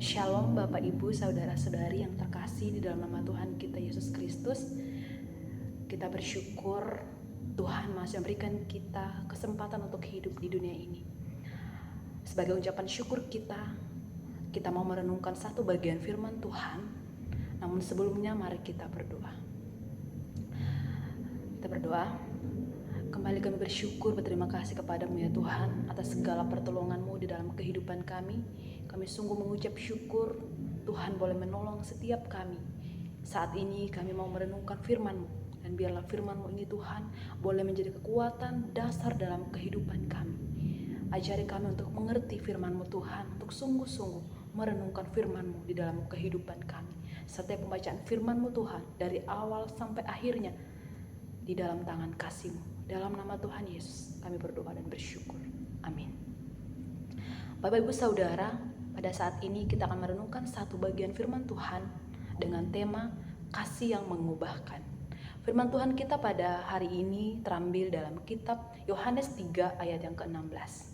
Shalom Bapak Ibu Saudara-saudari yang terkasih di dalam nama Tuhan kita Yesus Kristus. Kita bersyukur Tuhan masih memberikan kita kesempatan untuk hidup di dunia ini. Sebagai ucapan syukur kita mau merenungkan satu bagian firman Tuhan. Namun sebelumnya mari kita berdoa. Kita berdoa. Kembali kami bersyukur, berterima kasih kepadamu ya Tuhan atas segala pertolongan-Mu di dalam kehidupan kami. Kami sungguh mengucap syukur Tuhan boleh menolong setiap kami. Saat ini kami mau merenungkan firman-Mu, dan biarlah firman-Mu ini Tuhan boleh menjadi kekuatan dasar dalam kehidupan kami. Ajari kami untuk mengerti firman-Mu Tuhan, untuk sungguh-sungguh merenungkan firman-Mu di dalam kehidupan kami. Setiap pembacaan firman-Mu Tuhan dari awal sampai akhirnya di dalam tangan kasih-Mu. Dalam nama Tuhan Yesus kami berdoa dan bersyukur. Amin. Bapak Ibu Saudara, pada saat ini kita akan merenungkan satu bagian firman Tuhan dengan tema kasih yang mengubahkan. Firman Tuhan kita pada hari ini terambil dalam kitab Yohanes 3 ayat yang ke-16.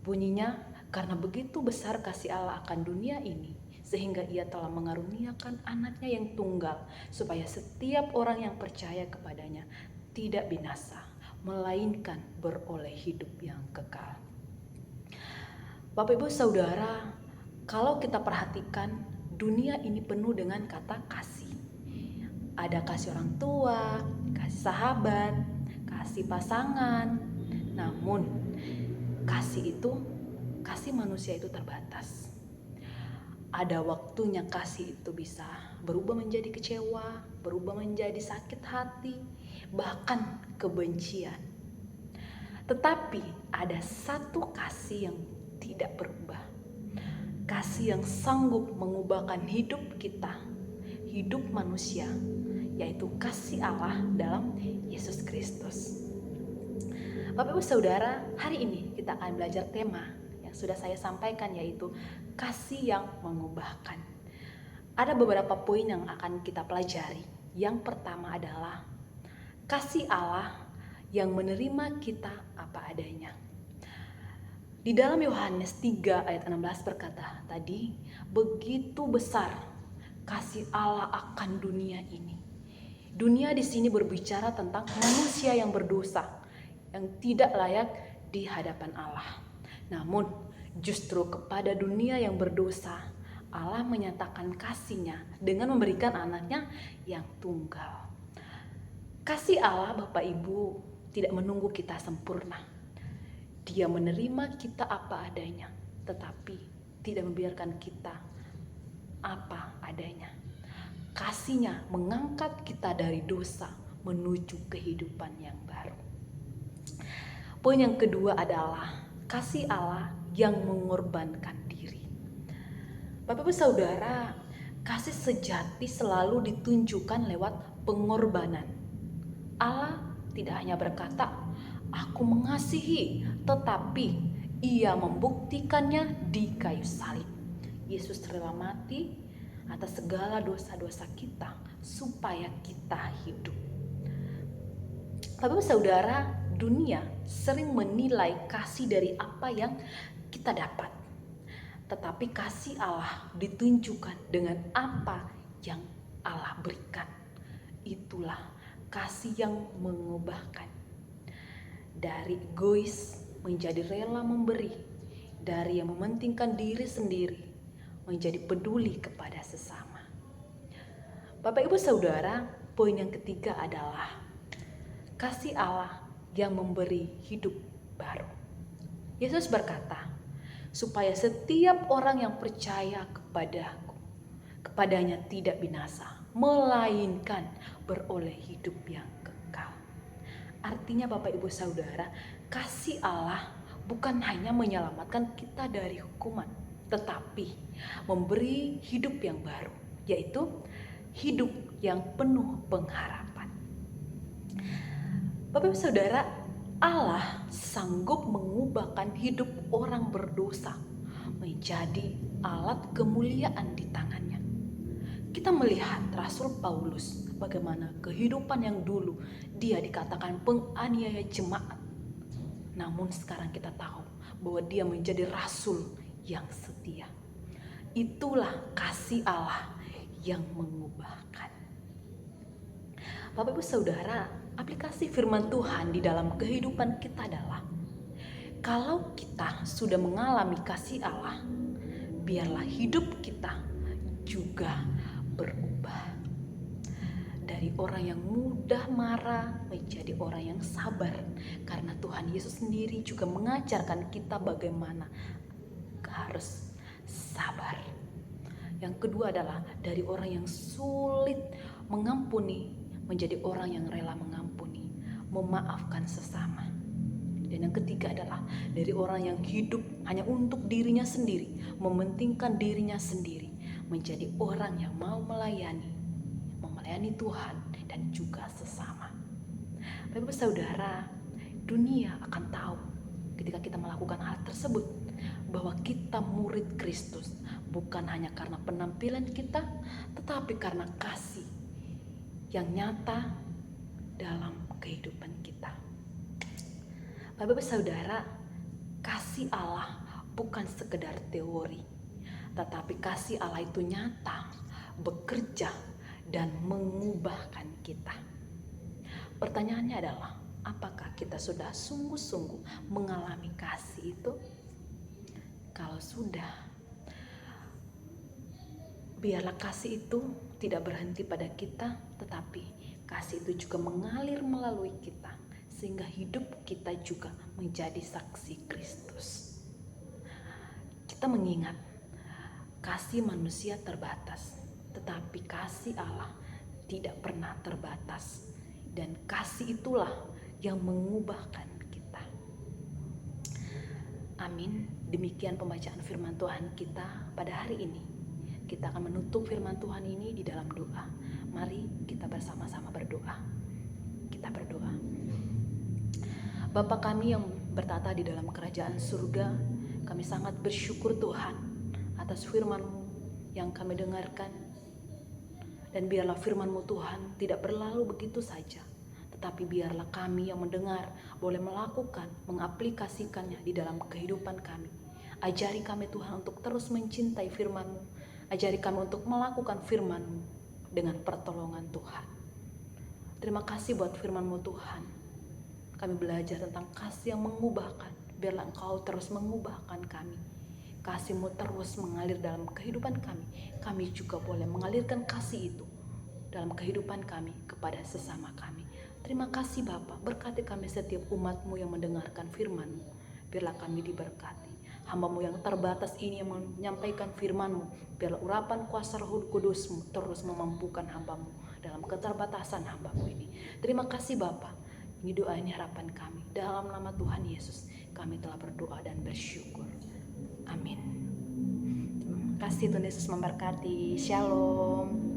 Bunyinya, karena begitu besar kasih Allah akan dunia ini, sehingga ia telah mengaruniakan anaknya yang tunggal, supaya setiap orang yang percaya kepadanya tidak binasa, melainkan beroleh hidup yang kekal. Bapak Ibu Saudara, kalau kita perhatikan, dunia ini penuh dengan kata kasih. Ada kasih orang tua, kasih sahabat, kasih pasangan. Namun, kasih manusia itu terbatas. Ada waktunya kasih itu bisa berubah menjadi kecewa, berubah menjadi sakit hati, bahkan kebencian. Tetapi ada satu kasih yang tidak berubah. Kasih yang sanggup mengubahkan hidup kita, hidup manusia, yaitu kasih Allah dalam Yesus Kristus. Bapak Ibu Saudara, hari ini kita akan belajar tema yang sudah saya sampaikan, yaitu kasih yang mengubahkan. Ada beberapa poin yang akan kita pelajari. Yang pertama adalah kasih Allah yang menerima kita apa adanya. Di dalam Yohanes 3 ayat 16 berkata tadi, begitu besar kasih Allah akan dunia ini. Dunia di sini berbicara tentang manusia yang berdosa, yang tidak layak di hadapan Allah. Namun justru kepada dunia yang berdosa, Allah menyatakan kasih-Nya dengan memberikan anaknya yang tunggal. Kasih Allah Bapak Ibu tidak menunggu kita sempurna. Dia menerima kita apa adanya, tetapi tidak membiarkan kita apa adanya. Kasih-Nya mengangkat kita dari dosa menuju kehidupan yang baru. Poin yang kedua adalah kasih Allah yang mengorbankan diri. Bapak Ibu Saudara, kasih sejati selalu ditunjukkan lewat pengorbanan. Allah tidak hanya berkata, "Aku mengasihi," tetapi Ia membuktikannya di kayu salib. Yesus rela mati atas segala dosa-dosa kita supaya kita hidup. Bapak Ibu Saudara, dunia sering menilai kasih dari apa yang kita dapat. Tetapi kasih Allah ditunjukkan dengan apa yang Allah berikan. Itulah kasih yang mengubahkan. Dari egois menjadi rela memberi. Dari yang mementingkan diri sendiri menjadi peduli kepada sesama. Bapak Ibu Saudara, poin yang ketiga adalah kasih Allah yang memberi hidup baru. Yesus berkata, supaya setiap orang yang percaya kepadanya tidak binasa, melainkan beroleh hidup yang kekal. Artinya Bapak Ibu Saudara, kasih Allah bukan hanya menyelamatkan kita dari hukuman, tetapi memberi hidup yang baru, yaitu hidup yang penuh pengharapan. Bapak Ibu Saudara, Allah sanggup mengubahkan hidup orang berdosa menjadi alat kemuliaan di tangannya. Kita melihat Rasul Paulus, bagaimana kehidupan yang dulu dia dikatakan penganiaya jemaat. Namun sekarang kita tahu bahwa dia menjadi rasul yang setia. Itulah kasih Allah yang mengubahkan. Bapak Ibu Saudara, aplikasi firman Tuhan di dalam kehidupan kita adalah, kalau kita sudah mengalami kasih Allah, biarlah hidup kita juga berubah. Dari orang yang mudah marah menjadi orang yang sabar, karena Tuhan Yesus sendiri juga mengajarkan kita bagaimana harus sabar. Yang kedua adalah dari orang yang sulit mengampuni menjadi orang yang rela mengampuni, memaafkan sesama. Dan yang ketiga adalah dari orang yang hidup hanya untuk dirinya sendiri, mementingkan dirinya sendiri, menjadi orang yang mau melayani Tuhan dan juga sesama. Bapak Saudara, dunia akan tahu ketika kita melakukan hal tersebut bahwa kita murid Kristus, bukan hanya karena penampilan kita, tetapi karena kasih yang nyata dalam kehidupan kita. Bapak Saudara, kasih Allah bukan sekedar teori, tetapi kasih Allah itu nyata, bekerja, dan mengubahkan kita. Pertanyaannya adalah, apakah kita sudah sungguh-sungguh mengalami kasih itu? Kalau sudah, biarlah kasih itu tidak berhenti pada kita, tetapi kasih itu juga mengalir melalui kita, sehingga hidup kita juga menjadi saksi Kristus. Kita mengingat kasih manusia terbatas, tetapi kasih Allah tidak pernah terbatas, dan kasih itulah yang mengubahkan kita. Amin. Demikian pembacaan firman Tuhan kita pada hari ini. Kita akan menutup firman Tuhan ini di dalam doa. Mari kita bersama-sama berdoa. Kita berdoa. Bapa kami yang bertata di dalam kerajaan surga, kami sangat bersyukur Tuhan atas firman-Mu yang kami dengarkan. Dan biarlah firman-Mu Tuhan tidak berlalu begitu saja, tetapi biarlah kami yang mendengar boleh melakukan, mengaplikasikannya di dalam kehidupan kami. Ajari kami Tuhan untuk terus mencintai firman-Mu. Ajari kami untuk melakukan firman-Mu dengan pertolongan Tuhan. Terima kasih buat firman-Mu Tuhan. Kami belajar tentang kasih yang mengubahkan. Biarlah Engkau terus mengubahkan kami. Kasih-Mu terus mengalir dalam kehidupan kami. Kami juga boleh mengalirkan kasih itu dalam kehidupan kami kepada sesama kami. Terima kasih Bapa, berkati kami setiap umat-Mu yang mendengarkan firman-Mu. Biarlah kami diberkati. Hamba-Mu yang terbatas ini yang menyampaikan firman-Mu, biarlah urapan kuasa Roh Kudus-Mu terus memampukan hamba-Mu dalam keterbatasan hamba-Mu ini. Terima kasih Bapa. Ini doa, ini harapan kami. Dalam nama Tuhan Yesus, kami telah berdoa dan bersyukur. Amin. Terima kasih, Tuhan Yesus memberkati. Shalom.